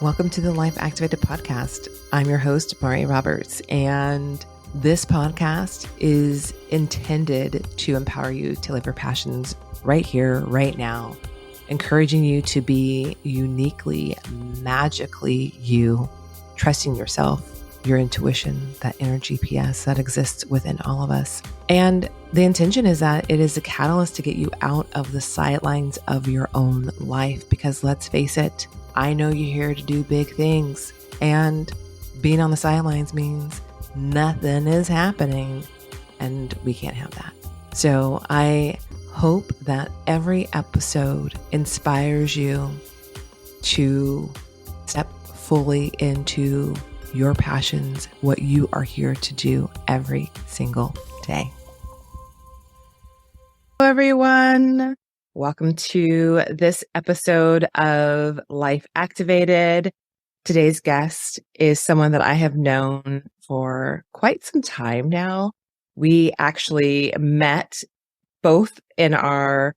Welcome to the Life Activated podcast. I'm your host, Mari Roberts, and this podcast is intended to empower you to live your passions right here, right now, encouraging you to be uniquely, magically you, trusting yourself, your intuition, that inner GPS that exists within all of us. And the intention is that it is a catalyst to get you out of the sidelines of your own life, because let's face it, I know you're here to do big things, and being on the sidelines means nothing is happening, and we can't have that. So I hope that every episode inspires you to step fully into your passions, what you are here to do every single day. Hello, everyone. Welcome to this episode of Life Activated. Today's guest is someone that I have known for quite some time now. We actually met both in our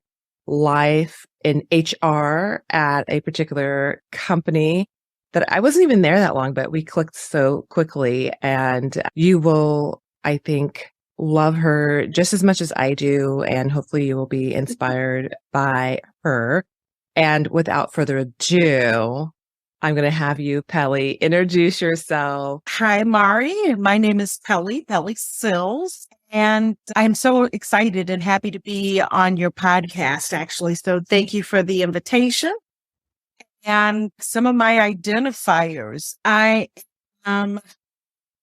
life in HR at a particular company that I wasn't even there that long, but we clicked so quickly. And you will, I think, love her just as much as I do, and hopefully you will be inspired by her. And without further ado, I'm going to have you, Pele, introduce yourself. Hi, Mari. My name is Pele Sills, and I'm so excited and happy to be on your podcast, actually. So thank you for the invitation. And some of my identifiers, I am,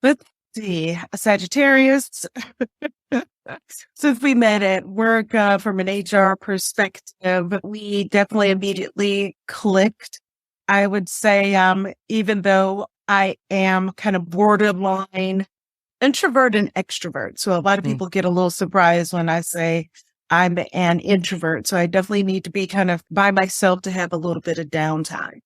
let's see, a Sagittarius. Since we met at work from an HR perspective, we definitely immediately clicked. I would say, even though I am kind of borderline introvert and extrovert. So a lot of people get a little surprised when I say I'm an introvert. So I definitely need to be kind of by myself to have a little bit of downtime.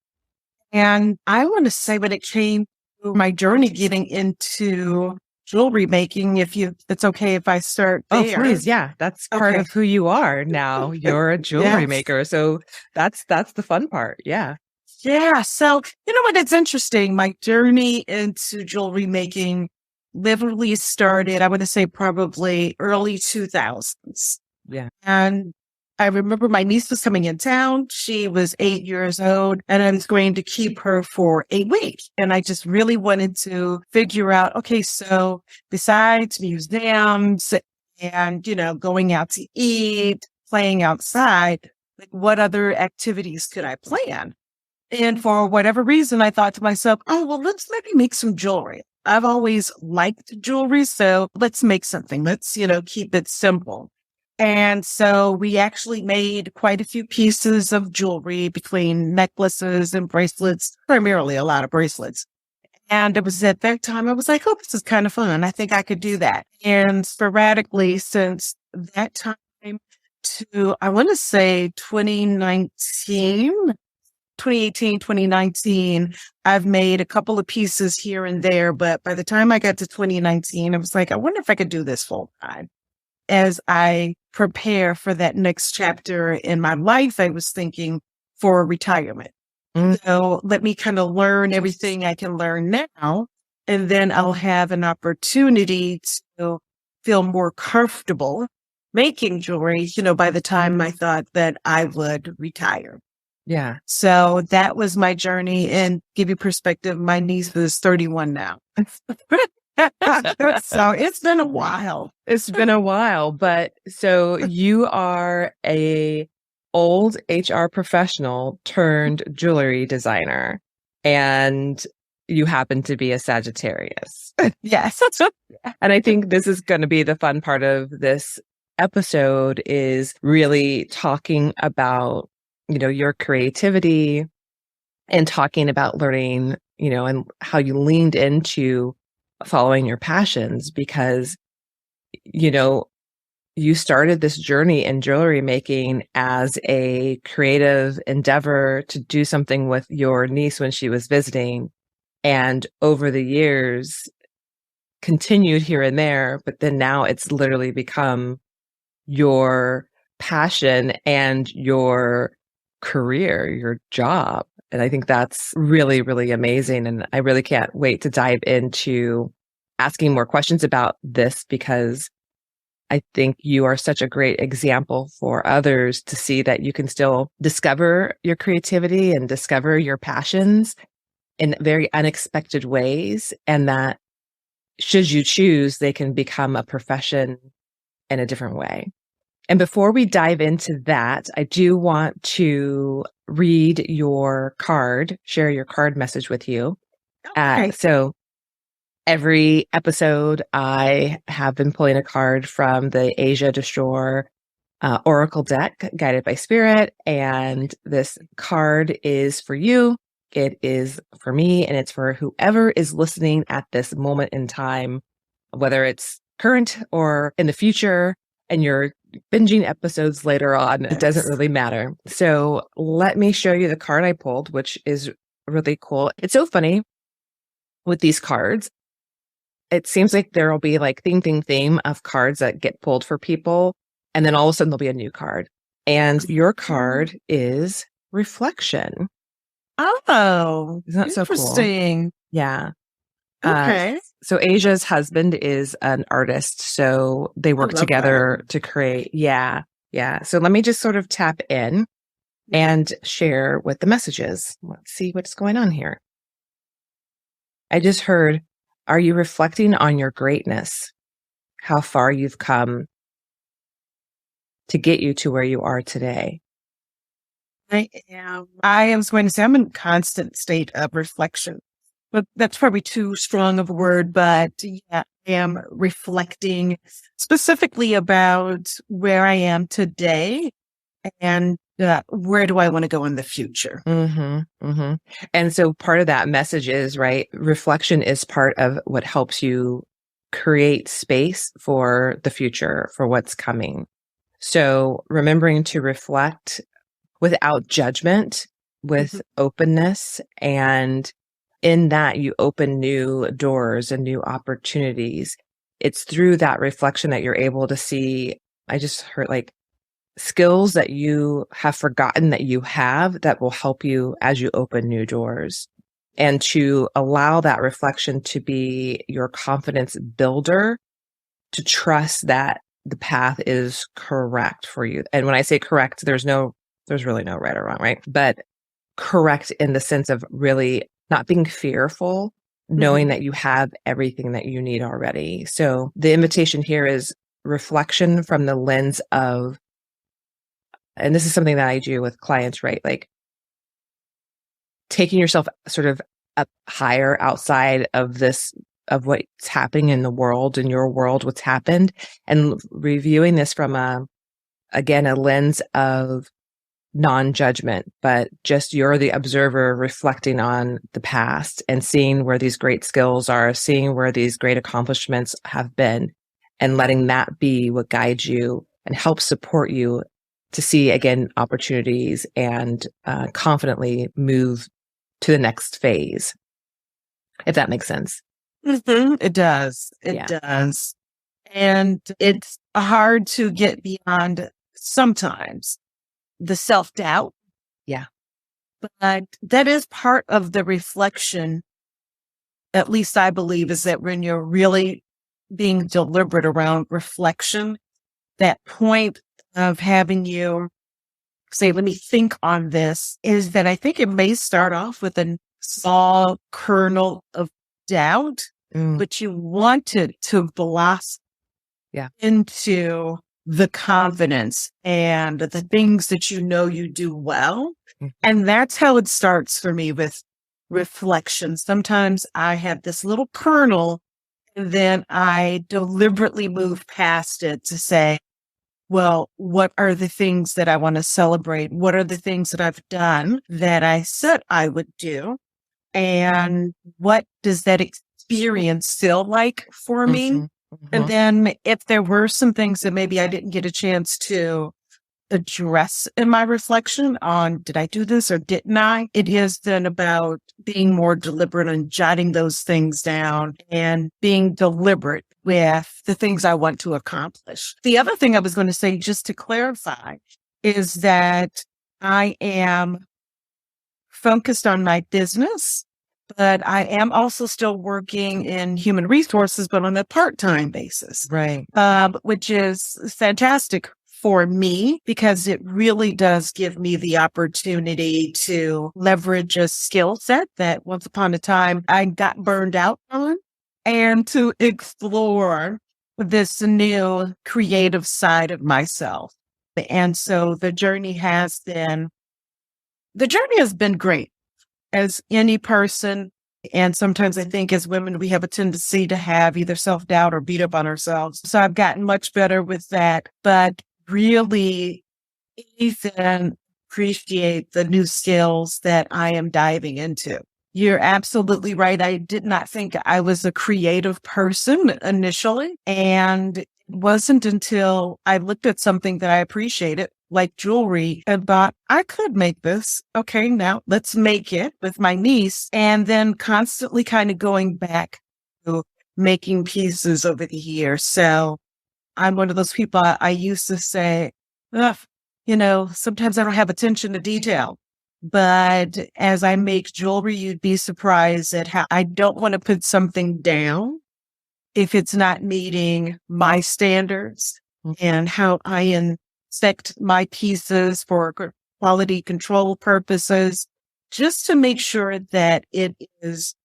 And I want to say when it came to my journey getting into jewelry making, it's okay if I start there. Oh, please. Yeah. That's part of who you are now. You're a jewelry maker. So that's the fun part. Yeah. Yeah. So, you know what? It's interesting. My journey into jewelry making literally started, I would say probably early 2000s. Yeah. And I remember my niece was coming in town. She was 8 years old, and I was going to keep her for a week. And I just really wanted to figure out, okay, so besides museums and, going out to eat, playing outside, like what other activities could I plan? And for whatever reason, I thought to myself, oh, well, let's maybe make some jewelry. I've always liked jewelry, so let's make something. Let's, keep it simple. And so we actually made quite a few pieces of jewelry between necklaces and bracelets, primarily a lot of bracelets. And it was at that time I was like, oh, this is kind of fun. I think I could do that. And sporadically since that time to, I want to say 2018, 2019, I've made a couple of pieces here and there. But by the time I got to 2019, I was like, I wonder if I could do this full time. As I prepare for that next chapter in my life, I was thinking for retirement. So let me kind of learn everything I can learn now, and then I'll have an opportunity to feel more comfortable making jewelry, by the time I thought that I would retire. Yeah. So that was my journey, and give you perspective, my niece is 31 now. So it's been a while. It's been a while, but so you are a old HR professional turned jewelry designer, and you happen to be a Sagittarius. Yes. And I think this is going to be the fun part of this episode, is really talking about, your creativity and talking about learning, and how you leaned into following your passions, because, you started this journey in jewelry making as a creative endeavor to do something with your niece when she was visiting. And over the years, continued here and there, but then now it's literally become your passion and your career, your job. And I think that's really, really amazing. And I really can't wait to dive into asking more questions about this, because I think you are such a great example for others to see that you can still discover your creativity and discover your passions in very unexpected ways. And that should you choose, they can become a profession in a different way. And before we dive into that, I do want to read your card, share your card message with you. Okay. So every episode, I have been pulling a card from the Asia Destroyer Oracle deck, guided by Spirit. And this card is for you. It is for me, and it's for whoever is listening at this moment in time, whether it's current or in the future, and you're binging episodes later on. It doesn't really matter. So let me show you the card I pulled, which is really cool. It's so funny with these cards. It seems like there will be like theme of cards that get pulled for people. And then all of a sudden there'll be a new card. And your card is reflection. Oh, Isn't that so cool? interesting. Yeah. Okay. So Asia's husband is an artist. So they work together to create. Yeah. Yeah. So let me just sort of tap in and share what the message is. Let's see what's going on here. I just heard, are you reflecting on your greatness? How far you've come to get you to where you are today? I am. I was going to say I'm in constant state of reflection, but that's probably too strong of a word. But yeah, I am reflecting specifically about where I am today and where do I want to go in the future. Mm-hmm, mm-hmm. And so part of that message is, right, reflection is part of what helps you create space for the future, for what's coming. So remembering to reflect without judgment, with openness, and in that you open new doors and new opportunities. It's through that reflection that you're able to see, I just heard like skills that you have forgotten that you have that will help you as you open new doors, and to allow that reflection to be your confidence builder, to trust that the path is correct for you. And when I say correct, there's really no right or wrong, right? But correct in the sense of really not being fearful, knowing that you have everything that you need already. So the invitation here is reflection from the lens of, and this is something that I do with clients, right? Like taking yourself sort of up higher outside of this, of what's happening in the world, in your world, what's happened, and reviewing this from a lens of non-judgment, but just you're the observer reflecting on the past and seeing where these great skills are, seeing where these great accomplishments have been, and letting that be what guides you and helps support you to see, again, opportunities and confidently move to the next phase, if that makes sense. It does. It does. And it's hard to get beyond sometimes the self-doubt. Yeah. But that is part of the reflection, at least I believe, is that when you're really being deliberate around reflection, that point of having you say, let me think on this, is that I think it may start off with a small kernel of doubt, but you want it to blossom into the confidence and the things that you know you do well. And that's how it starts for me with reflection. Sometimes I have this little kernel, and then I deliberately move past it to say, well, what are the things that I want to celebrate? What are the things that I've done that I said I would do? And what does that experience feel like for me? And then if there were some things that maybe I didn't get a chance to address in my reflection on, did I do this or didn't I? It is then about being more deliberate and jotting those things down and being deliberate with the things I want to accomplish. The other thing I was going to say, just to clarify, is that I am focused on my business, but I am also still working in human resources, but on a part-time basis. Right. Which is fantastic for me because it really does give me the opportunity to leverage a skill set that once upon a time I got burned out on and to explore this new creative side of myself. And so the journey has been great as any person. And sometimes I think as women, we have a tendency to have either self-doubt or beat up on ourselves. So I've gotten much better with that, but really even appreciate the new skills that I am diving into. You're absolutely right. I did not think I was a creative person initially. And it wasn't until I looked at something that I appreciated, like jewelry, and thought, I could make this. Okay, now let's make it with my niece. And then constantly kind of going back to making pieces over the years. So I'm one of those people I used to say, ugh, sometimes I don't have attention to detail. But as I make jewelry, you'd be surprised at how I don't want to put something down if it's not meeting my standards and how I inspect my pieces for quality control purposes, just to make sure that it is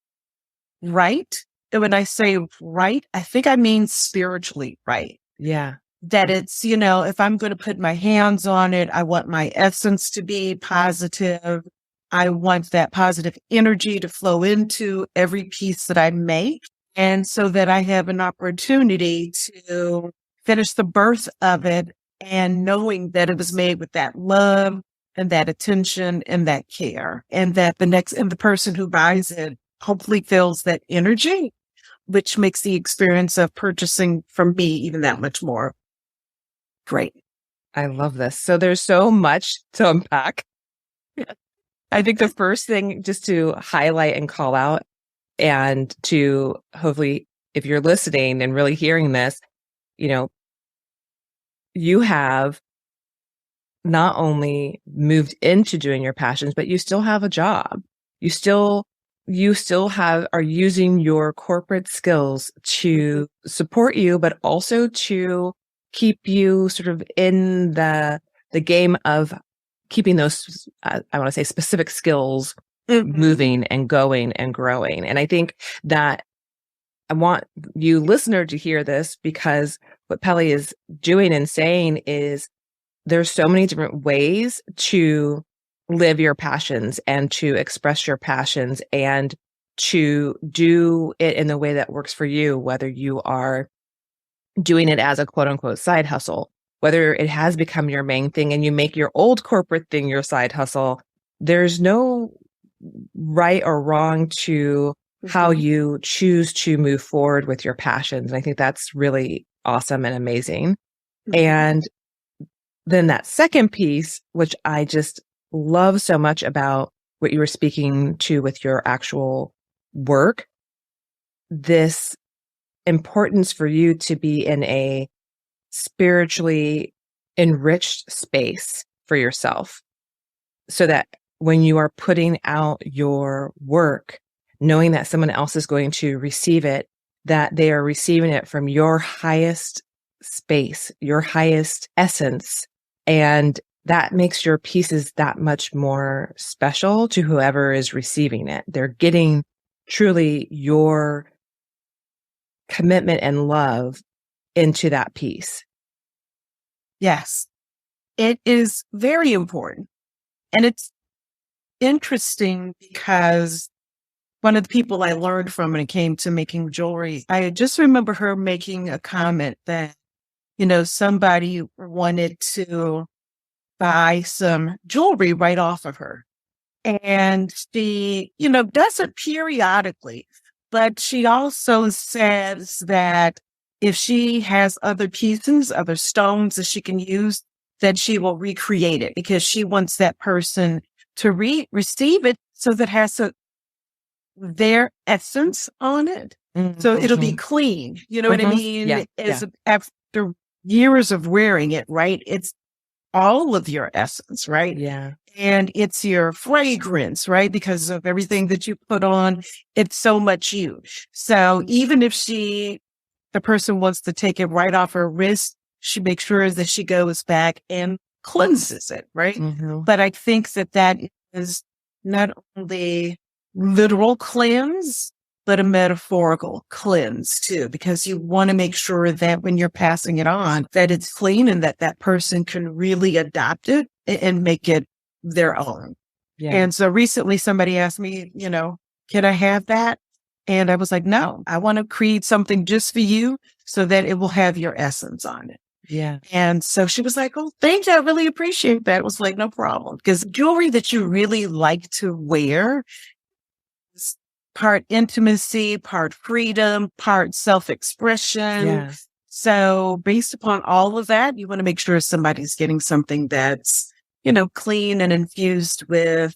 right. And when I say right, I think I mean spiritually right. Yeah. That it's, if I'm going to put my hands on it, I want my essence to be positive. I want that positive energy to flow into every piece that I make. And so that I have an opportunity to finish the birth of it and knowing that it was made with that love and that attention and that care, and that the person who buys it hopefully feels that energy, which makes the experience of purchasing from me even that much more great. I love this. So there's so much to unpack. I think the first thing just to highlight and call out, and to hopefully, if you're listening and really hearing this, you have not only moved into doing your passions, but you still have a job. You still are using your corporate skills to support you, but also to keep you sort of in the game of keeping those, I want to say, specific skills moving and going and growing. And I think that I want you listener to hear this, because what Pele is doing and saying is there's so many different ways to live your passions and to express your passions and to do it in the way that works for you, whether you are doing it as a quote unquote side hustle, whether it has become your main thing and you make your old corporate thing your side hustle. There's no right or wrong to how you choose to move forward with your passions. And I think that's really awesome and amazing. And then that second piece, which I just love so much about what you were speaking to with your actual work, this importance for you to be in a spiritually enriched space for yourself, so that when you are putting out your work, knowing that someone else is going to receive it, that they are receiving it from your highest space, your highest essence. And that makes your pieces that much more special to whoever is receiving it. They're getting truly your commitment and love into that piece. Yes, it is very important. And it's interesting because one of the people I learned from when it came to making jewelry, I just remember her making a comment that, somebody wanted to buy some jewelry right off of her. And she, does it periodically, but she also says that if she has other pieces, other stones that she can use, then she will recreate it because she wants that person to receive it so that it has their essence on it. So it'll be clean. You know what I mean? Yeah. After years of wearing it, right? all of your essence, right? Yeah. And it's your fragrance, right? Because of everything that you put on, it's so much you. So even if the person wants to take it right off her wrist, she makes sure that she goes back and cleanses it, right? Mm-hmm. But I think that is not only literal cleanse, but a metaphorical cleanse too, because you want to make sure that when you're passing it on, that it's clean and that person can really adopt it and make it their own. Yeah. And so recently somebody asked me, can I have that? And I was like, no, I want to create something just for you so that it will have your essence on it. Yeah. And so she was like, oh, thank you. I really appreciate that. It was like, no problem. Because jewelry that you really like to wear is part intimacy, part freedom, part self-expression. Yeah. So based upon all of that, you want to make sure somebody's getting something that's, clean and infused with,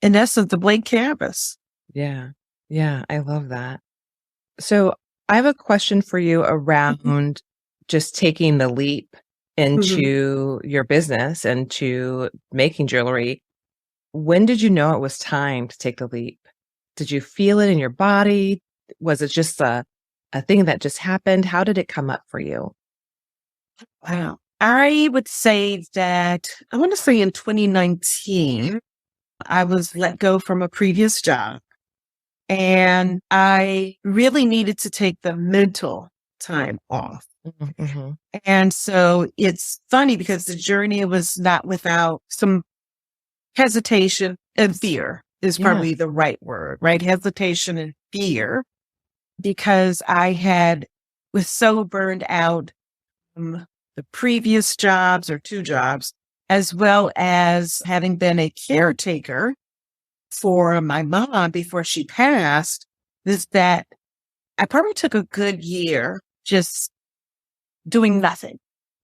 in essence, a blank canvas. Yeah. Yeah. I love that. So I have a question for you around just taking the leap into your business and to making jewelry. When did you know it was time to take the leap? Did you feel it in your body? Was it just a thing that just happened? How did it come up for you? Wow. I would say that I want to say in 2019, I was let go from a previous job and I really needed to take the mental time off. Mm-hmm. And so it's funny because the journey was not without some hesitation and fear is probably the right word, right? Hesitation and fear, because was so burned out from the previous jobs or two jobs, as well as having been a caretaker for my mom before she passed, is that I probably took a good year just doing nothing.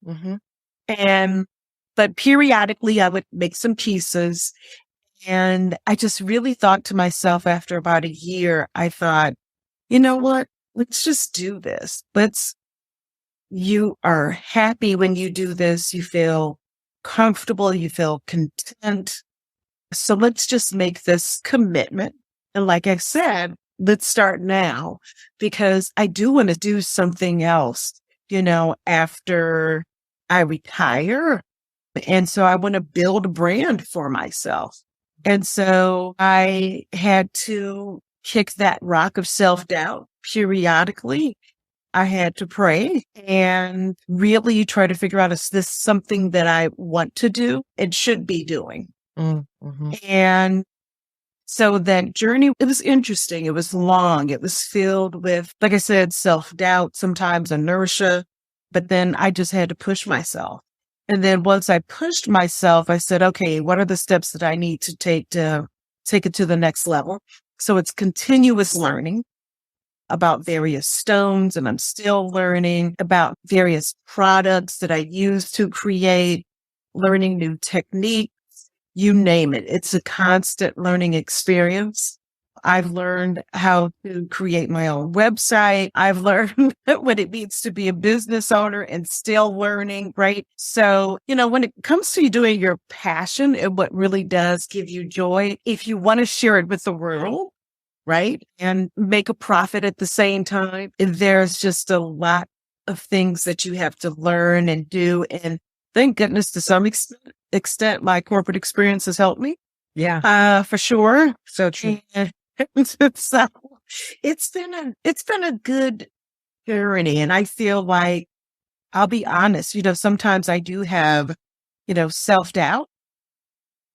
Mm-hmm. But periodically I would make some pieces. And I just really thought to myself after about a year, I thought, you know what? Let's just do this. You are happy when you do this. You feel comfortable. You feel content. So let's just make this commitment. And like I said, let's start now because I do want to do something else, after I retire. And so I want to build a brand for myself. And so I had to kick that rock of self-doubt periodically. I had to pray and really try to figure out, is this something that I want to do and should be doing? Mm-hmm. And so that journey, it was interesting. It was long. It was filled with, like I said, self-doubt, sometimes inertia, but then I just had to push myself. And then once I pushed myself, I said, okay, what are the steps that I need to take it to the next level? So it's continuous learning about various stones, and I'm still learning about various products that I use to create, learning new techniques, you name it. It's a constant learning experience. I've learned how to create my own website. I've learned what it means to be a business owner and still learning, right? So, when it comes to you doing your passion and what really does give you joy, if you want to share it with the world, right, and make a profit at the same time, there's just a lot of things that you have to learn and do. And thank goodness to some extent, my corporate experience has helped me. Yeah. For sure. So true. And so it's been a good journey. And I feel like, I'll be honest, sometimes I do have, self-doubt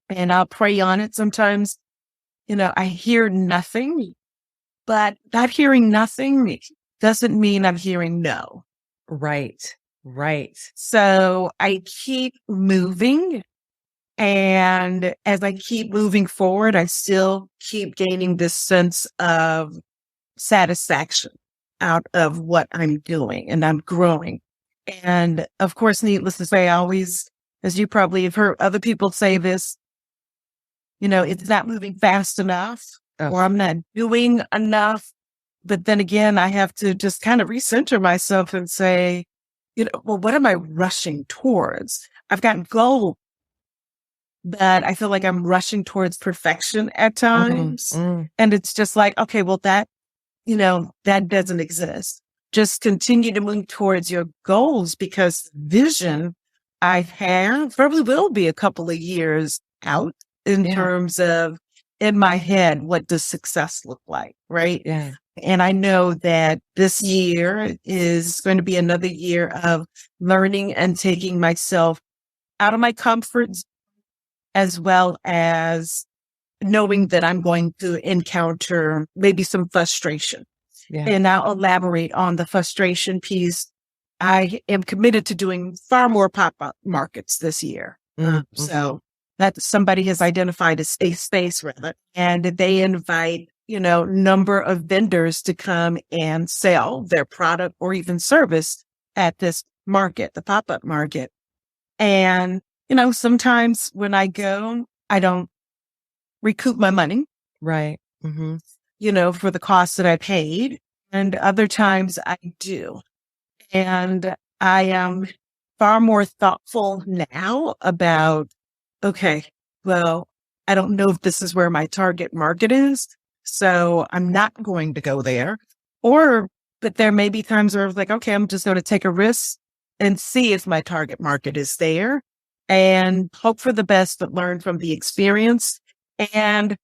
and I'll pray on it. Sometimes, I hear nothing, but not hearing nothing doesn't mean I'm hearing no. Right. Right. So I keep moving. And as I keep moving forward, I still keep gaining this sense of satisfaction out of what I'm doing, and I'm growing. And of course, needless to say, I always, as you probably have heard other people say this, it's not moving fast enough or I'm not doing enough. But then again, I have to just kind of recenter myself and say, well, what am I rushing towards? I've got goals, but I feel like I'm rushing towards perfection at times. And it's just like, okay, well, that doesn't exist. Just continue to move towards your goals, because vision I have probably will be a couple of years out in terms of, in my head, what does success look like? Right. Yeah. And I know that this year is going to be another year of learning and taking myself out of my comfort zone, as well as knowing that I'm going to encounter maybe some frustration. Yeah. And I'll elaborate on the frustration piece. I am committed to doing far more pop-up markets this year. So that somebody has identified a space rather, and they invite, number of vendors to come and sell their product or even service at this market, the pop-up market. And, sometimes when I go, I don't recoup my money. Right. For the costs that I paid. And other times I do. And I am far more thoughtful now about, okay, well, I don't know if this is where my target market is, so I'm not going to go there. But there may be times where I was like, okay, I'm just going to take a risk and see if my target market is there and hope for the best, but learn from the experience and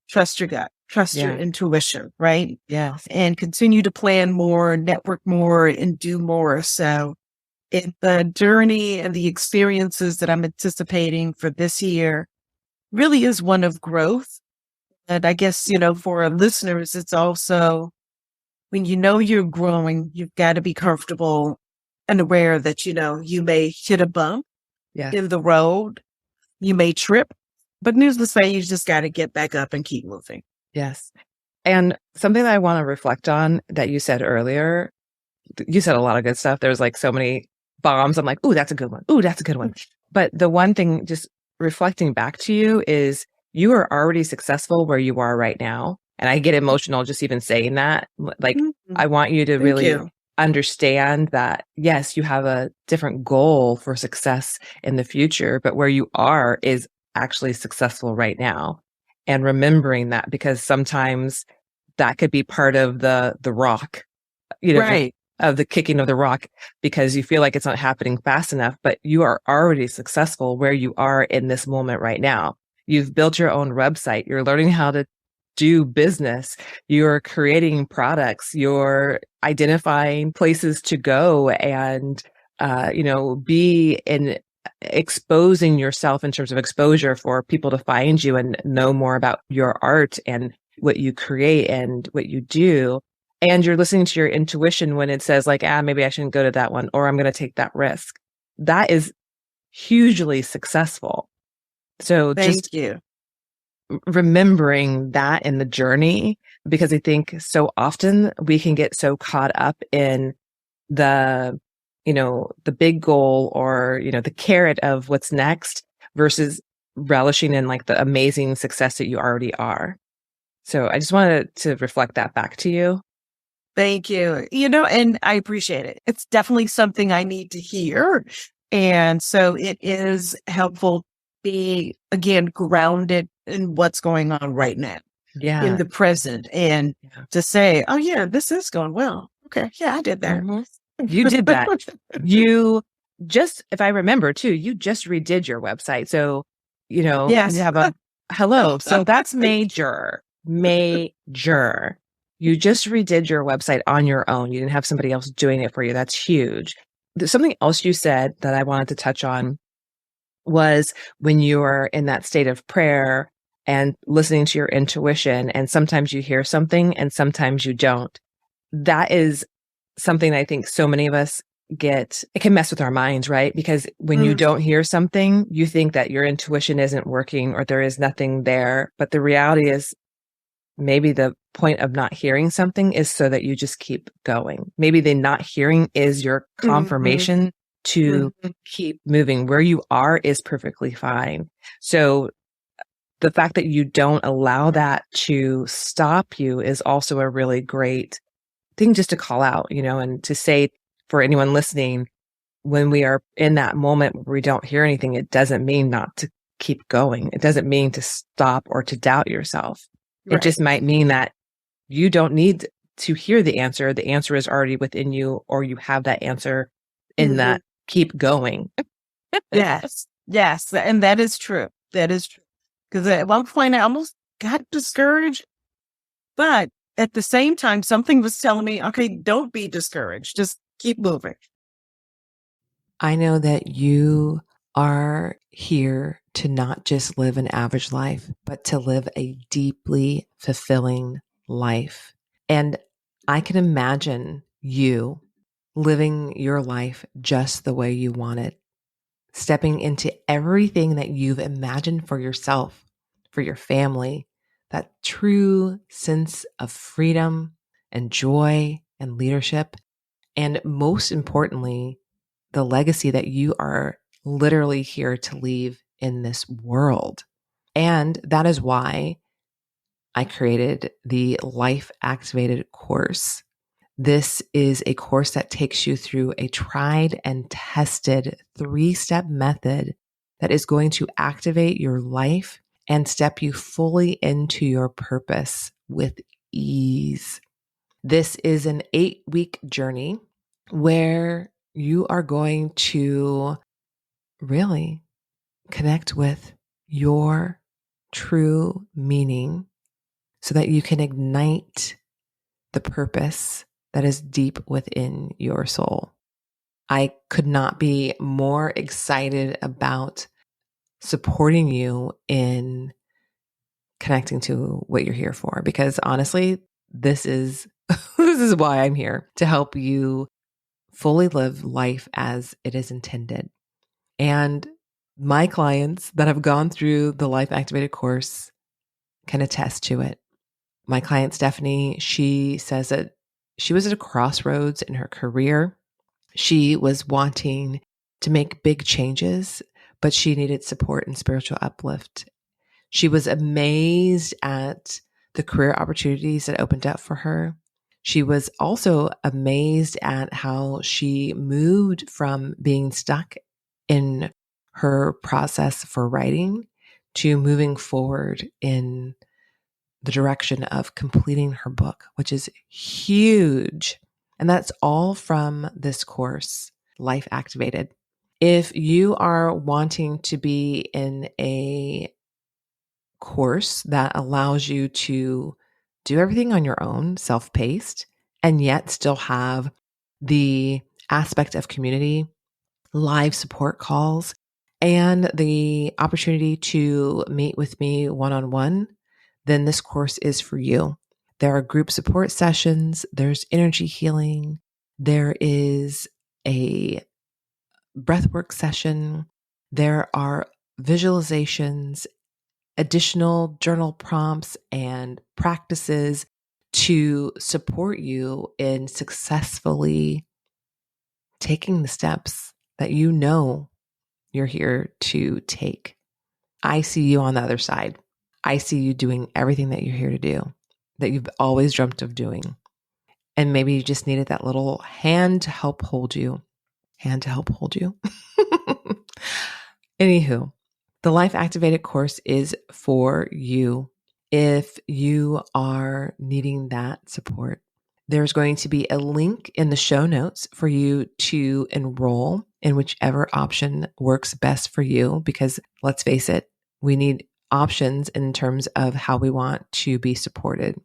trust your gut, trust your intuition, right? Yes. And continue to plan more, network more, and do more. So the journey and the experiences that I'm anticipating for this year really is one of growth. And I guess, for our listeners, it's also when you're growing, you've got to be comfortable and aware that, you may hit a bump in the road. You may trip, but needless to say, you just got to get back up and keep moving. Yes. And something that I want to reflect on that you said earlier, you said a lot of good stuff. There's like so many bombs. I'm like, ooh, that's a good one. Ooh, that's a good one. But the one thing, just reflecting back to you, is you are already successful where you are right now. And I get emotional just even saying that. Like, I want you to really understand that, yes, you have a different goal for success in the future, but where you are is actually successful right now. And remembering that, because sometimes that could be part of the rock, right, of the kicking of the rock, because you feel like it's not happening fast enough, but you are already successful where you are in this moment right now. You've built your own website. You're learning how to do business. You're creating products. You're identifying places to go and, be in exposing yourself in terms of exposure for people to find you and know more about your art and what you create and what you do. And you're listening to your intuition when it says like, maybe I shouldn't go to that one, or I'm going to take that risk. That is hugely successful. So thank you. Remembering that in the journey, because I think so often we can get so caught up in the big goal or, the carrot of what's next versus relishing in like the amazing success that you already are. So I just wanted to reflect that back to you. Thank you. And I appreciate it. It's definitely something I need to hear. And so it is helpful to be, again, grounded in what's going on right now. Yeah. In the present, and to say, oh yeah, this is going well. Okay. Yeah, I did that. You did that. You just, if I remember too, you just redid your website. So, yes. you have a hello. So that's major. You just redid your website on your own. You didn't have somebody else doing it for you. That's huge. There's something else you said that I wanted to touch on was when you are in that state of prayer and listening to your intuition, and sometimes you hear something and sometimes you don't. That is something I think so many of us it can mess with our minds, right? Because when you don't hear something, you think that your intuition isn't working or there is nothing there. But the reality is, maybe the point of not hearing something is so that you just keep going. Maybe the not hearing is your confirmation to keep moving. Where you are is perfectly fine. So the fact that you don't allow that to stop you is also a really great thing just to call out, and to say for anyone listening, when we are in that moment where we don't hear anything, it doesn't mean not to keep going. It doesn't mean to stop or to doubt yourself. It Right. just might mean that you don't need to hear the answer. The answer is already within you, or you have that answer in that keep going. Yes. Yes. And that is true. That is true. Because at one point I almost got discouraged, but at the same time, something was telling me, okay, don't be discouraged. Just keep moving. I know that you are here to not just live an average life, but to live a deeply fulfilling life. And I can imagine you living your life just the way you want it, stepping into everything that you've imagined for yourself, for your family, that true sense of freedom and joy and leadership. And most importantly, the legacy that you are literally here to leave in this world. And that is why I created the Life Activated course. This is a course that takes you through a tried and tested 3-step method that is going to activate your life and step you fully into your purpose with ease. This is an 8-week journey where you are going to really connect with your true meaning so that you can ignite the purpose that is deep within your soul. I could not be more excited about supporting you in connecting to what you're here for, because honestly, this is this is why I'm here, to help you fully live life as it is intended. And my clients that have gone through the Life Activated course can attest to it. My client, Stephanie, she says that she was at a crossroads in her career. She was wanting to make big changes, but she needed support and spiritual uplift. She was amazed at the career opportunities that opened up for her. She was also amazed at how she moved from being stuck in her process for writing to moving forward in the direction of completing her book, which is huge. And that's all from this course, Life Activated. If you are wanting to be in a course that allows you to do everything on your own, self-paced, and yet still have the aspect of community, live support calls, and the opportunity to meet with me one-on-one, then this course is for you. There are group support sessions, there's energy healing, there is a breathwork session, there are visualizations, additional journal prompts and practices to support you in successfully taking the steps that you know you're here to take. I see you on the other side. I see you doing everything that you're here to do, that you've always dreamt of doing. And maybe you just needed that little hand to help hold you. Hand to help hold you. Anywho, the Life Activated course is for you if you are needing that support. There's going to be a link in the show notes for you to enroll in whichever option works best for you, because let's face it, we need options in terms of how we want to be supported.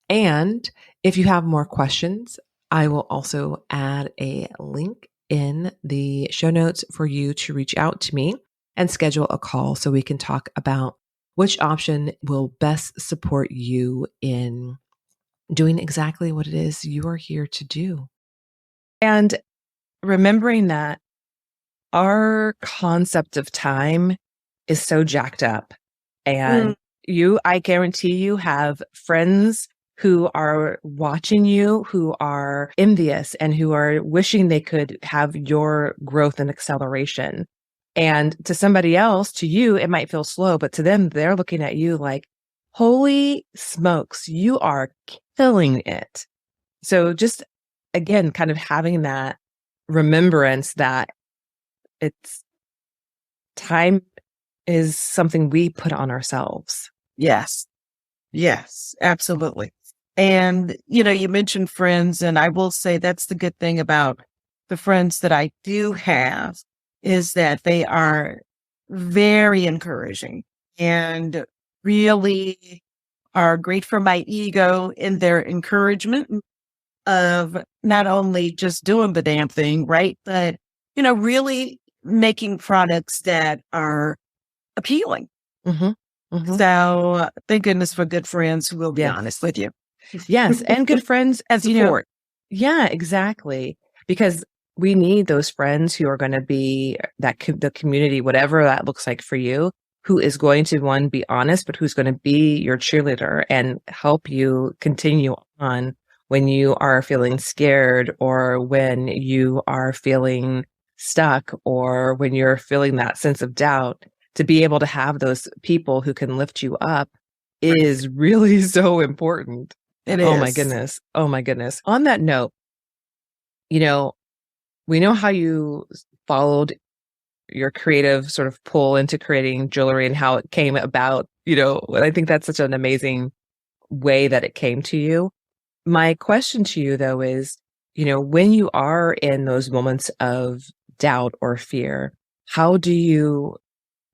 And if you have more questions, I will also add a link in the show notes for you to reach out to me and schedule a call so we can talk about which option will best support you in doing exactly what it is you are here to do. And remembering that our concept of time is so jacked up. And I guarantee you have friends who are watching you, who are envious and who are wishing they could have your growth and acceleration. And to somebody else, to you, it might feel slow, but to them, they're looking at you like, holy smokes, you are killing it. So just again, kind of having that remembrance that it's time is something we put on ourselves. Yes. Yes, absolutely. And, you mentioned friends, and I will say that's the good thing about the friends that I do have is that they are very encouraging and really are great for my ego in their encouragement of not only just doing the damn thing, right? But, really making products that are appealing. Mm-hmm. Mm-hmm. So thank goodness for good friends who will be Yes. honest with you. Yes. And good friends And support. Yeah, exactly. Because we need those friends who are going to be the community, whatever that looks like for you, who is going to, one, be honest, but who's going to be your cheerleader and help you continue on when you are feeling scared or when you are feeling stuck or when you're feeling that sense of doubt. To be able to have those people who can lift you up is really so important. It Oh my is. goodness. Oh my goodness. On that note, we know how you followed your creative sort of pull into creating jewelry and how it came about. I think that's such an amazing way that it came to you. My question to you, though, is, when you are in those moments of doubt or fear, how do you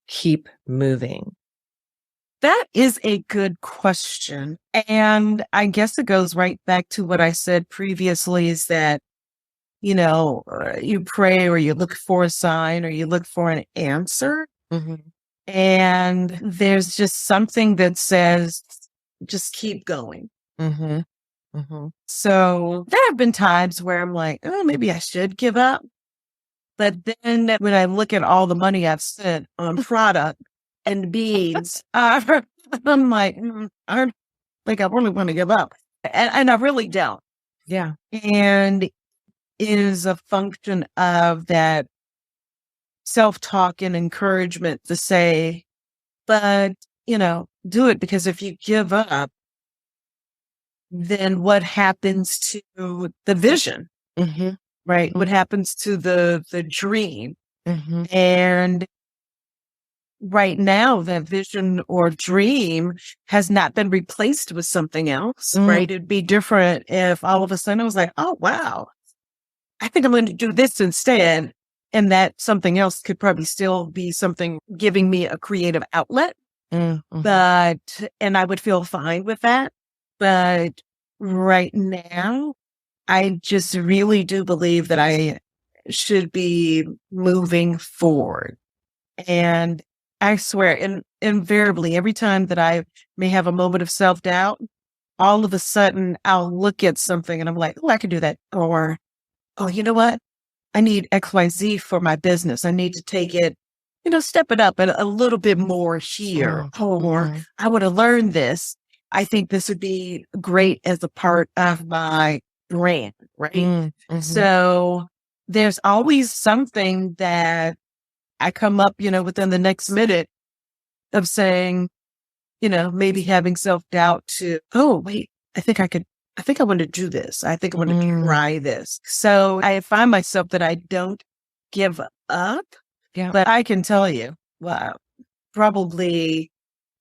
keep moving? That is a good question. And I guess it goes right back to what I said previously is that, you pray or you look for a sign or you look for an answer. Mm-hmm. And there's just something that says, just keep going. Mm-hmm. Mm-hmm. So there have been times where I'm like, oh, maybe I should give up. But then when I look at all the money I've spent on product and beads, I'm like, I don't think I really want to give up. And I really don't. Yeah. And it is a function of that self-talk and encouragement to say, but, do it, because if you give up, then what happens to the vision, Mm-hmm. right? Mm-hmm. What happens to the dream? Mm-hmm. And right now, that vision or dream has not been replaced with something else, right? It'd be different if all of a sudden I was like, oh, wow, I think I'm going to do this instead. And that something else could probably still be something giving me a creative outlet. Mm-hmm. And I would feel fine with that. But right now, I just really do believe that I should be moving forward. And I swear, invariably, every time that I may have a moment of self-doubt, all of a sudden I'll look at something and I'm like, oh, I can do that. Or, oh, you know what? I need XYZ for my business. I need to take it, step it up a little bit more here. Or I would have learned this. I think this would be great as a part of my brand, right? Mm-hmm. So there's always something that I come up, within the next minute of saying, maybe having self-doubt to, oh, wait, I think I want to do this. I think I want to try this. So I find myself that I don't give up, but I can tell you, well, probably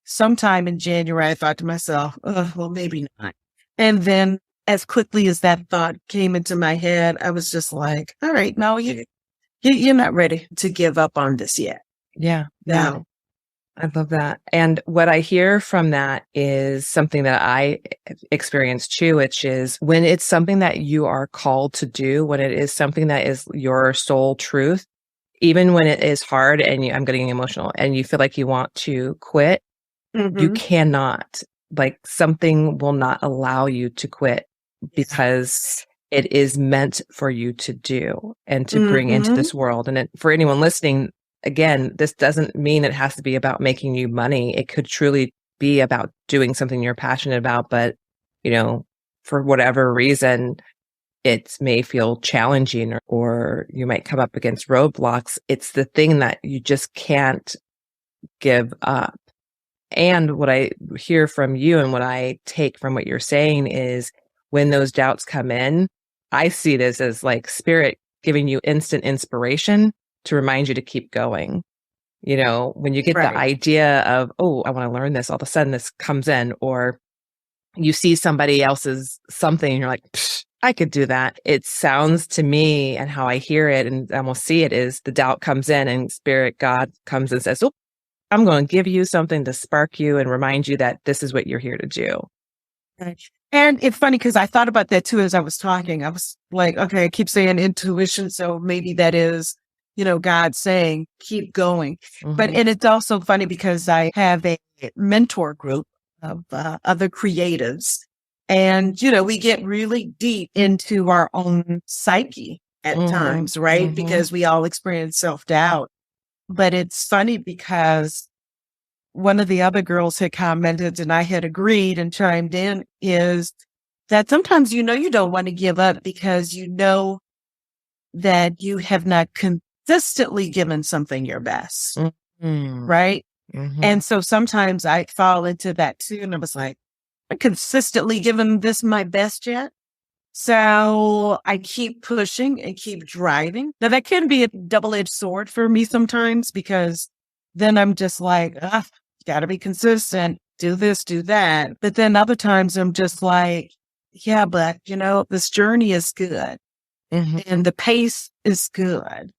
sometime in January, I thought to myself, oh, well, maybe not. And then as quickly as that thought came into my head, I was just like, all right, no, you're not ready to give up on this yet. Yeah. No. I love that. And what I hear from that is something that I experience too, which is when it's something that you are called to do, when it is something that is your soul truth, even when it is hard and I'm getting emotional and you feel like you want to quit, you cannot. Like something will not allow you to quit because it is meant for you to do and to bring into this world. And for anyone listening, again, this doesn't mean it has to be about making you money. It could truly be about doing something you're passionate about, but, for whatever reason, it may feel challenging or you might come up against roadblocks. It's the thing that you just can't give up. And what I hear from you and what I take from what you're saying is when those doubts come in, I see this as like spirit giving you instant inspiration to remind you to keep going. You know, when you get the idea of, oh, I want to learn this, all of a sudden this comes in, or you see somebody else's something and you're like, I could do that. It sounds to me, and how I hear it and almost see it, is the doubt comes in and Spirit God comes and says, oh, I'm going to give you something to spark you and remind you that this is what you're here to do. And it's funny because I thought about that too as I was talking. I was like, okay, I keep saying intuition. So maybe that is, God saying, keep going. But, and it's also funny because I have a mentor group of other creatives. And, we get really deep into our own psyche at times, right? Because we all experience self-doubt. But it's funny because one of the other girls had commented, and I had agreed and chimed in, is that sometimes you don't want to give up because you know that you have not consistently given something your best, right? And so sometimes I fall into that too, and I was like, I'm consistently giving this my best yet. So I keep pushing and keep driving. Now that can be a double-edged sword for me sometimes, because then I'm just like, gotta be consistent, do this, do that. But then other times I'm just like, yeah, but this journey is good and the pace is good,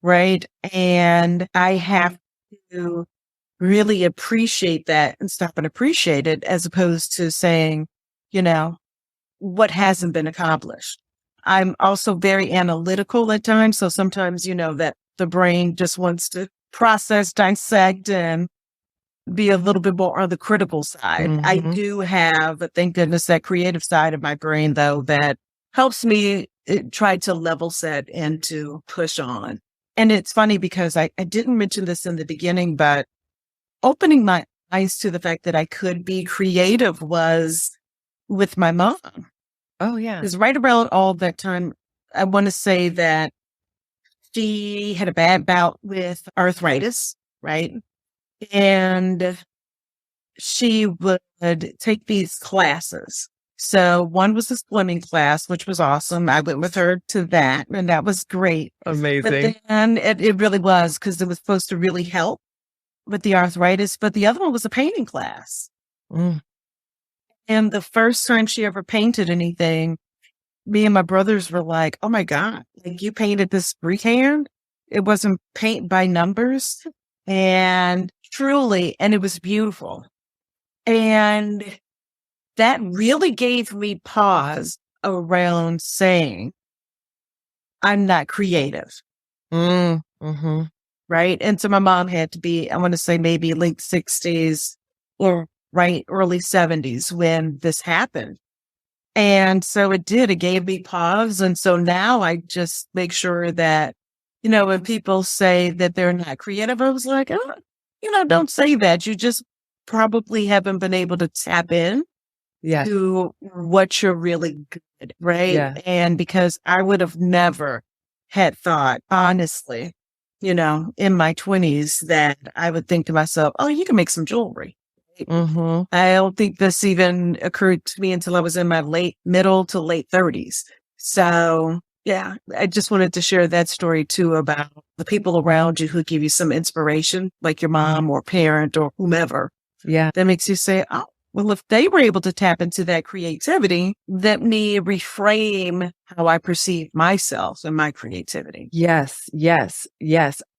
right? And I have to really appreciate that and stop and appreciate it, as opposed to saying, what hasn't been accomplished. I'm also very analytical at times. So sometimes, that the brain just wants to process, dissect, and be a little bit more on the critical side. I do have, thank goodness, that creative side of my brain, though, that helps me try to level set and to push on. And it's funny because I didn't mention this in the beginning, but opening my eyes to the fact that I could be creative was with my mom. Oh, yeah. Because right around all that time, I want to say that she had a bad bout with arthritis, right? And she would take these classes. So one was a swimming class, which was awesome. I went with her to that, and that was great. Amazing. But then it really was, because it was supposed to really help with the arthritis. But the other one was a painting class. And the first time she ever painted anything, me and my brothers were like, oh my God, like, you painted this freehand? It wasn't paint by numbers. And truly, and it was beautiful. And that really gave me pause around saying, I'm not creative. Right? And so my mom had to be, I want to say maybe late 60s or early 70s when this happened. And so it gave me pause. And so now I just make sure that, when people say that they're not creative, I was like, don't say that. You just probably haven't been able to tap in to what you're really good, right? Yeah. And because I would have never had thought, honestly, in my 20s, that I would think to myself, oh, you can make some jewelry. I don't think this even occurred to me until I was in my middle to late 30s. So yeah, I just wanted to share that story too, about the people around you who give you some inspiration, like your mom or parent or whomever. Yeah. That makes you say, oh, well, if they were able to tap into that creativity, let me reframe how I perceive myself and my creativity. Yes.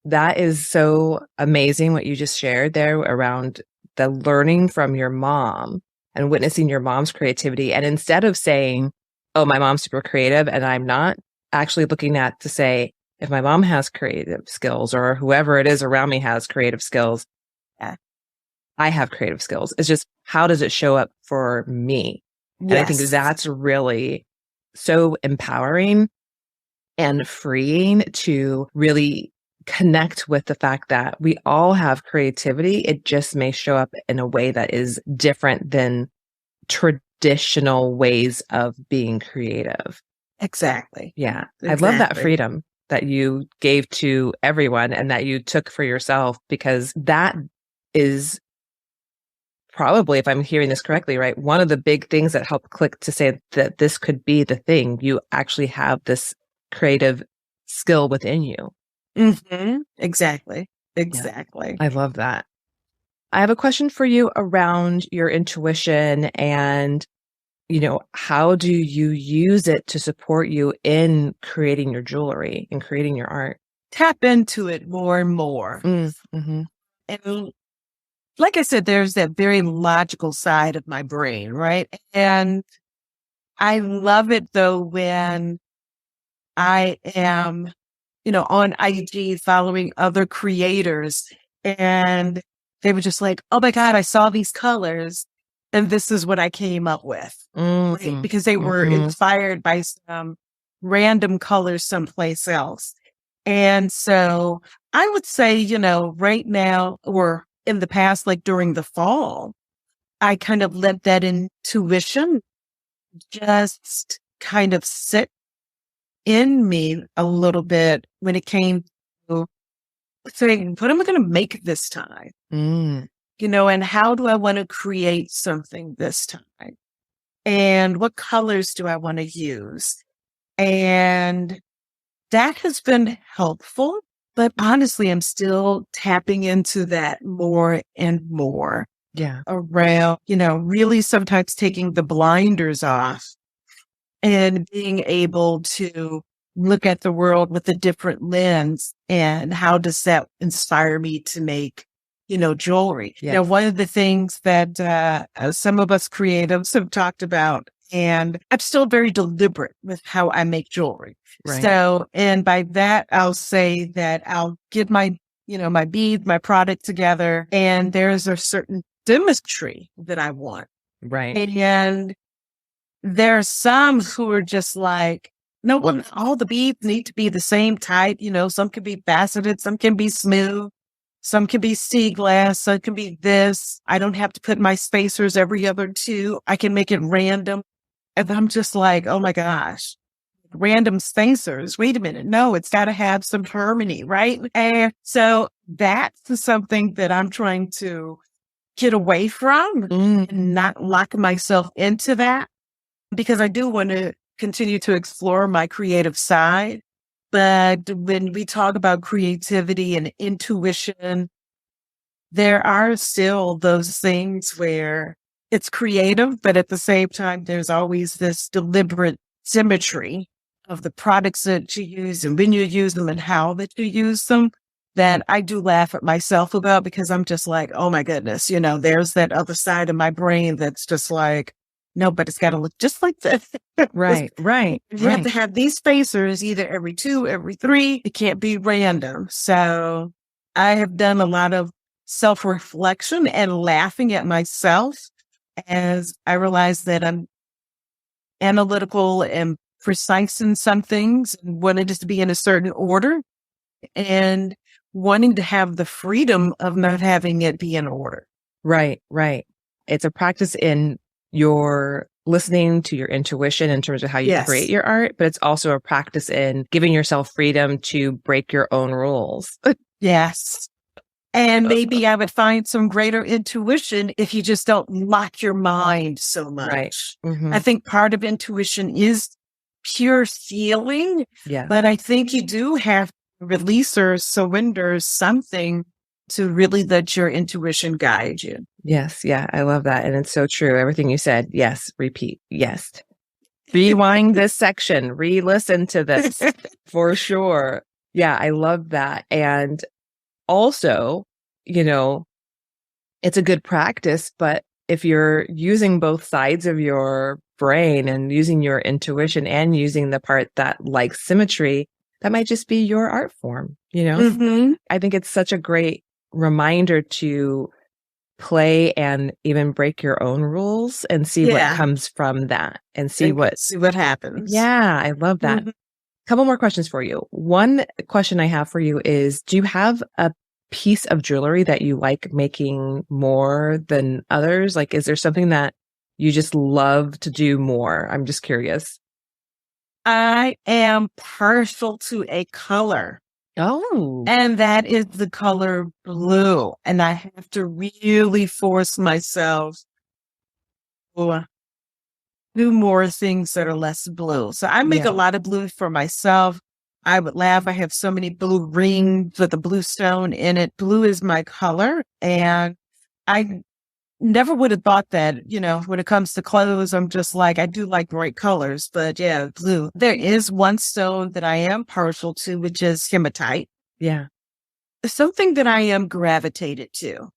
That is so amazing what you just shared there around the learning from your mom and witnessing your mom's creativity. And instead of saying, oh, my mom's super creative and I'm not, actually looking at to say, if my mom has creative skills, or whoever it is around me has creative skills, I have creative skills. It's just, how does it show up for me? Yes. And I think that's really so empowering and freeing to really connect with the fact that we all have creativity. It just may show up in a way that is different than traditional ways of being creative. Exactly. Yeah. I love that freedom that you gave to everyone and that you took for yourself, because that is probably, if I'm hearing this correctly, right, one of the big things that helped click to say that this could be the thing. You actually have this creative skill within you. Exactly. Yeah, I love that. I have a question for you around your intuition and, how do you use it to support you in creating your jewelry and creating your art? Tap into it more and more. Mm-hmm. And like I said, there's that very logical side of my brain, right? And I love it though when I am, on IG following other creators and they were just like, oh my God, I saw these colors and this is what I came up with. Right? Because they were inspired by some random colors someplace else. And so I would say, right now or in the past, like during the fall, I kind of let that intuition just kind of sit in me a little bit when it came to saying, what am I going to make this time? And how do I want to create something this time? And what colors do I want to use? And that has been helpful. But honestly, I'm still tapping into that more and more. Yeah. Around, really sometimes taking the blinders off and being able to look at the world with a different lens and how does that inspire me to make, jewelry. Yes. Now, one of the things that some of us creatives have talked about, and I'm still very deliberate with how I make jewelry. Right. So, and by that, I'll say that I'll get my beads, my product together, and there's a certain symmetry that I want. Right. And there are some who are just like, no, well, all the beads need to be the same type. Some can be faceted, some can be smooth, some can be sea glass, some can be this. I don't have to put my spacers every other two. I can make it random. And I'm just like, oh my gosh, random spacers. Wait a minute. No, it's got to have some harmony, right? And so that's something that I'm trying to get away from and not lock myself into that, because I do want to continue to explore my creative side. But when we talk about creativity and intuition, there are still those things where it's creative, but at the same time, there's always this deliberate symmetry of the products that you use and when you use them and how that you use them, that I do laugh at myself about, because I'm just like, oh my goodness, there's that other side of my brain that's just like, no, but it's got to look just like this. Right. You have to have these spacers either every 2, every 3. It can't be random. So I have done a lot of self-reflection and laughing at myself as I realize that I'm analytical and precise in some things and wanted it to be in a certain order and wanting to have the freedom of not having it be in order. Right. It's a practice in your listening to your intuition in terms of how you create your art, but it's also a practice in giving yourself freedom to break your own rules. Yes. And maybe I would find some greater intuition if you just don't lock your mind so much. Right. Mm-hmm. I think part of intuition is pure feeling, but I think you do have to release or surrender something to really let your intuition guide you. Yes. Yeah. I love that. And it's so true. Everything you said. Yes. Repeat. Yes. Rewind this section. Re-listen to this for sure. Yeah. I love that. And also, it's a good practice, but if you're using both sides of your brain and using your intuition and using the part that likes symmetry, that might just be your art form, I think it's such a great reminder to play and even break your own rules and see what comes from that and see what happens. Yeah, I love that. Couple more questions for you. One question I have for you is, do you have a piece of jewelry that you like making more than others? Like, is there something that you just love to do more? I'm just curious. I am partial to a color. Oh. And that is the color blue. And I have to really force myself to do more things that are less blue. So I make a lot of blue for myself. I would laugh. I have so many blue rings with a blue stone in it. Blue is my color. And I never would have thought that, when it comes to clothes, I'm just like, I do like bright colors, but yeah, blue. There is one stone that I am partial to, which is hematite. Yeah. Something that I am gravitated to.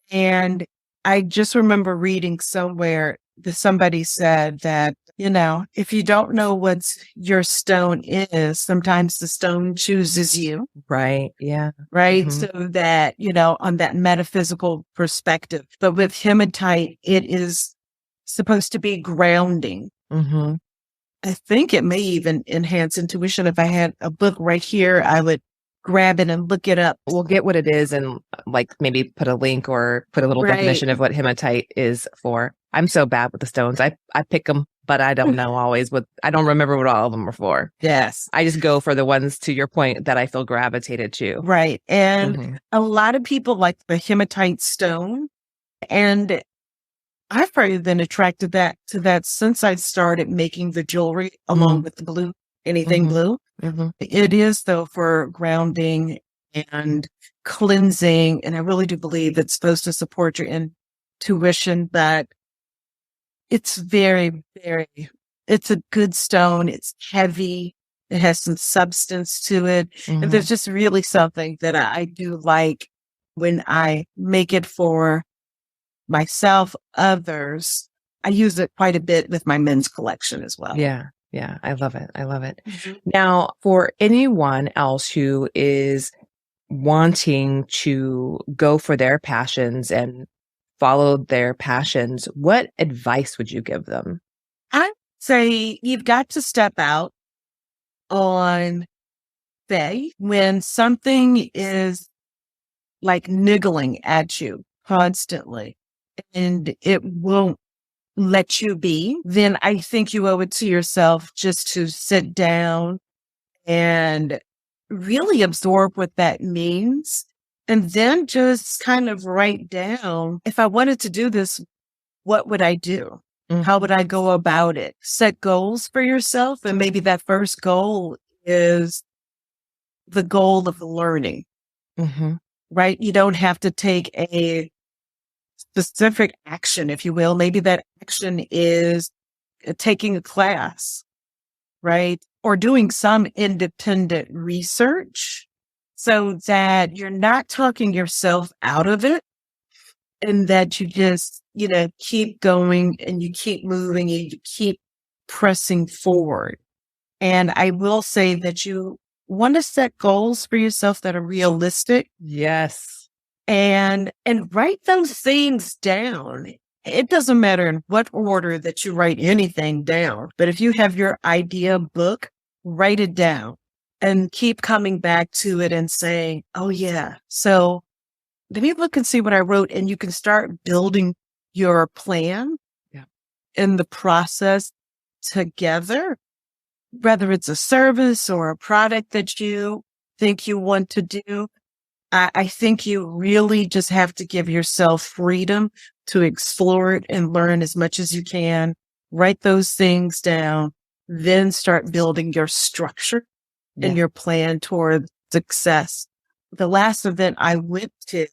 And I just remember reading somewhere that somebody said that, if you don't know what your stone is, sometimes the stone chooses you. Right. Yeah. Right. Mhm. So that, on that metaphysical perspective. But with hematite, it is supposed to be grounding. Mhm. I think it may even enhance intuition. If I had a book right here, I would grab it and look it up. We'll get what it is and like maybe put a link or put a little Right. definition of what hematite is for. I'm so bad with the stones. I pick them, but I don't know always I don't remember what all of them are for. Yes. I just go for the ones, to your point, that I feel gravitated to. Right. And Mhm. a lot of people like the hematite stone. And I've probably been attracted to that since I started making the jewelry along with the blue, anything Mhm. blue. Mhm. It is, though, for grounding and cleansing. And I really do believe it's supposed to support your intuition, but it's very, very, it's a good stone. It's heavy. It has some substance to it. And there's Mhm. just really something that I do like when I make it for myself, others. I use it quite a bit with my men's collection as well. Yeah. Yeah. I love it. I love it. Mhm. Now, for anyone else who is wanting to go for their passions and follow their passions, what advice would you give them? I'd say you've got to step out on faith when something is like niggling at you constantly and it won't let you be, then I think you owe it to yourself just to sit down and really absorb what that means. And then just kind of write down, if I wanted to do this, what would I do? How would I go about it? Set goals for yourself. And maybe that first goal is the goal of learning, Mhm. right? You don't have to take a specific action, if you will. Maybe that action is taking a class, right? Or doing some independent research so that you're not talking yourself out of it and that you just, keep going and you keep moving and you keep pressing forward. And I will say that you want to set goals for yourself that are realistic Yes. and write those things down. It doesn't matter in what order that you write anything down, but if you have your idea book, write it down and keep coming back to it and saying, oh yeah, so let me look and see what I wrote. And you can start building your plan Yeah. in the process together, whether it's a service or a product that you think you want to do. I think you really just have to give yourself freedom to explore it and learn as much as you can. Write those things down, then start building your structure Yeah. and your plan toward success. The last event I went to,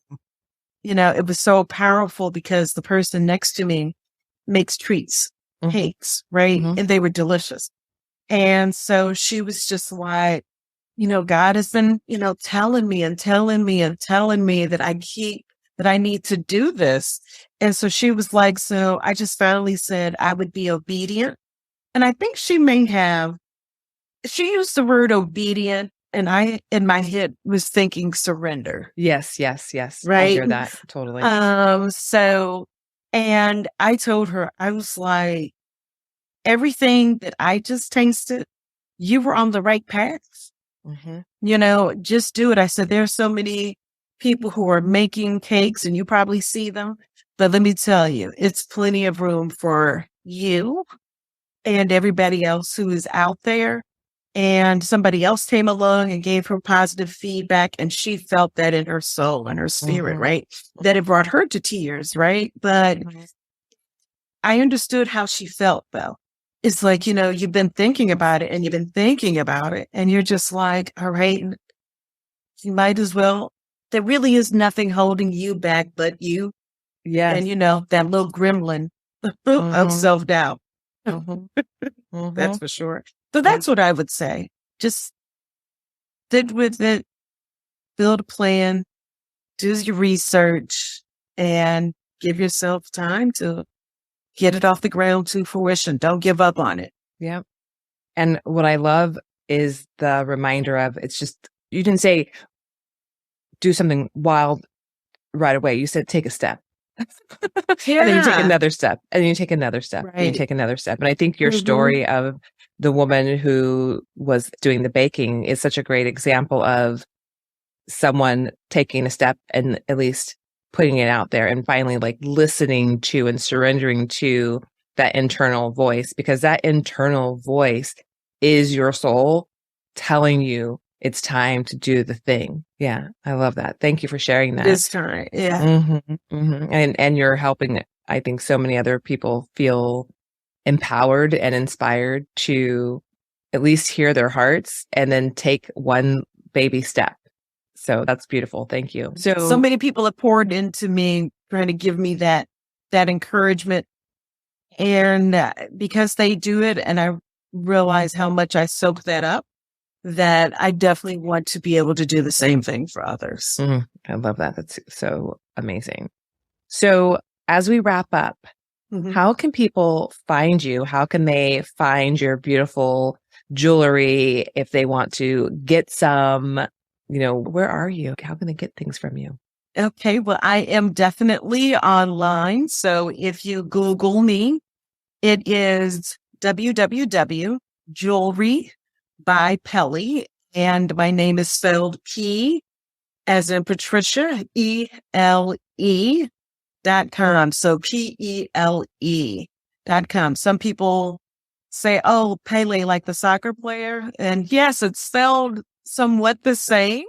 it was so powerful because the person next to me makes treats, Mhm. cakes, right? Mhm. And they were delicious. And so she was just like, God has been, telling me and telling me and telling me that that I need to do this. And so she was like, so I just finally said I would be obedient. And I think she used the word obedient. And I, in my head, was thinking surrender. Yes, yes, yes. I Right. hear that totally. And I told her, I was like, everything that I just tasted, you were on the right path. Mhm. Just do it. I said, there's so many people who are making cakes and you probably see them, but let me tell you, it's plenty of room for you and everybody else who is out there. And somebody else came along and gave her positive feedback and she felt that in her soul and her spirit, Mhm. right? That it brought her to tears, right? But Mhm. I understood how she felt though. it's like, you've been thinking about it and you've been thinking about it and you're just like, all right, you might as well. There really is nothing holding you back but you. Yes. And, that little gremlin of self-doubt. That's for sure. So that's what I would say. Just stick with it, build a plan, do your research, and give yourself time to get it off the ground to fruition. Don't give up on it. Yeah. And what I love is the reminder of, it's just, you didn't say do something wild right away. You said take a step. Yeah. And then you take another step, and then you take another step, Right. and you take another step. And I think your story of the woman who was doing the baking is such a great example of someone taking a step and at least putting it out there and finally like listening to and surrendering to that internal voice, because that internal voice is your soul telling you it's time to do the thing. Yeah, I love that. Thank you for sharing that. This time, yeah. And you're helping, I think, so many other people feel empowered and inspired to at least hear their hearts and then take one baby step. So that's beautiful. Thank you. So many people have poured into me, trying to give me that encouragement, and because they do it, and I realize how much I soak that up, that I definitely want to be able to do the same thing for others. I love that. That's so amazing. So as we wrap up, how can people find you? How can they find your beautiful jewelry if they want to get some? Where are you? How can they get things from you? Okay, well, I am definitely online. So if you Google me, it is www.jewelry by Pele, and my name is spelled P as in Patricia, ELE.com. So PELE.com. Some people say, oh, Pele, like the soccer player. And yes, it's spelled somewhat the same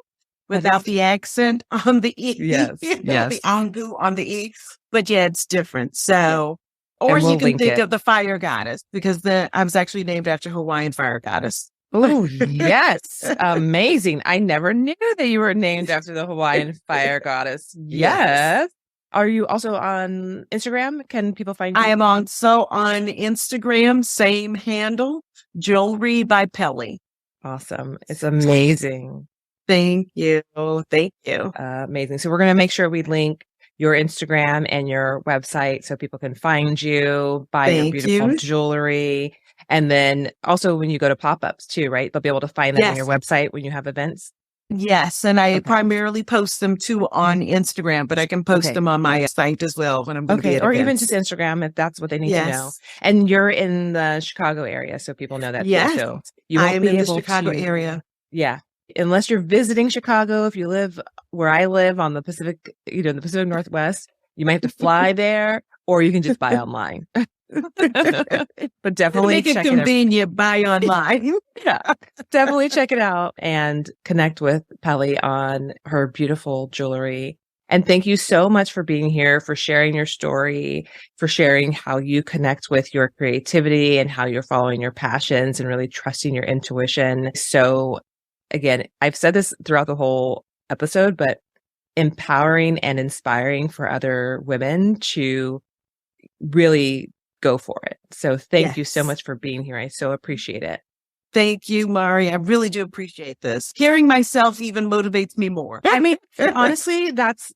without the accent on the E. Yes. The angu on the E. But yeah, it's different. So, or you can think of the fire goddess, because I was actually named after Hawaiian fire goddess. Oh, yes. Amazing. I never knew that you were named after the Hawaiian fire goddess. Yes. Are you also on Instagram? Can people find you? I am on Instagram, same handle, Jewelry by Pele. Awesome. It's amazing. Thank you. Thank you. Amazing. So we're going to make sure we link your Instagram and your website so people can find you, buy your beautiful jewelry. And then also when you go to pop-ups too, right? They'll be able to find them on your website when you have events. Yes. And I primarily post them too on Instagram, but I can post them on my site as well when I'm going to be at or events. Even just Instagram if that's what they need to know. And you're in the Chicago area, so people know that too. So you won't be able in the Chicago area. Yeah. Unless you're visiting Chicago, if you live where I live on the Pacific, the Pacific Northwest, you might have to fly there, or you can just buy online. But definitely make it convenient, buy online. Definitely check it out and connect with Pele on her beautiful jewelry. And thank you so much for being here, for sharing your story, for sharing how you connect with your creativity and how you're following your passions and really trusting your intuition. So again, I've said this throughout the whole episode, but empowering and inspiring for other women to really go for it. So thank you so much for being here. I so appreciate it. Thank you, Mari. I really do appreciate this. Hearing myself even motivates me more. I mean, honestly, that's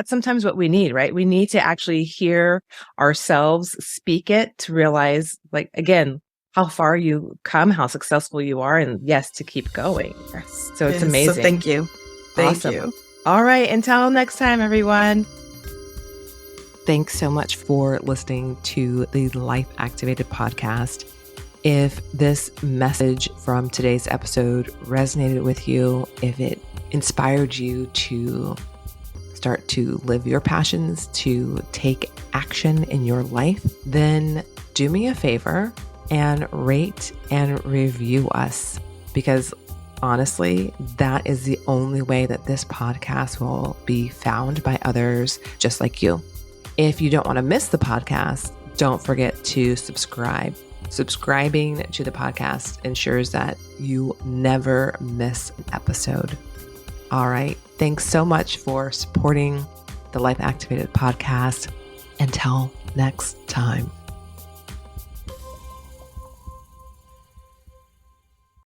sometimes what we need, right? We need to actually hear ourselves speak it to realize, like, again, how far you come, how successful you are, and yes, to keep going. So it's amazing. So thank you. Thank you. All right. Until next time, everyone. Thanks so much for listening to the Life Activated podcast. If this message from today's episode resonated with you, if it inspired you to start to live your passions, to take action in your life, then do me a favor and rate and review us, because honestly, that is the only way that this podcast will be found by others just like you. If you don't want to miss the podcast, don't forget to subscribe. Subscribing to the podcast ensures that you never miss an episode. All right. Thanks so much for supporting the Life Activated podcast. Until next time.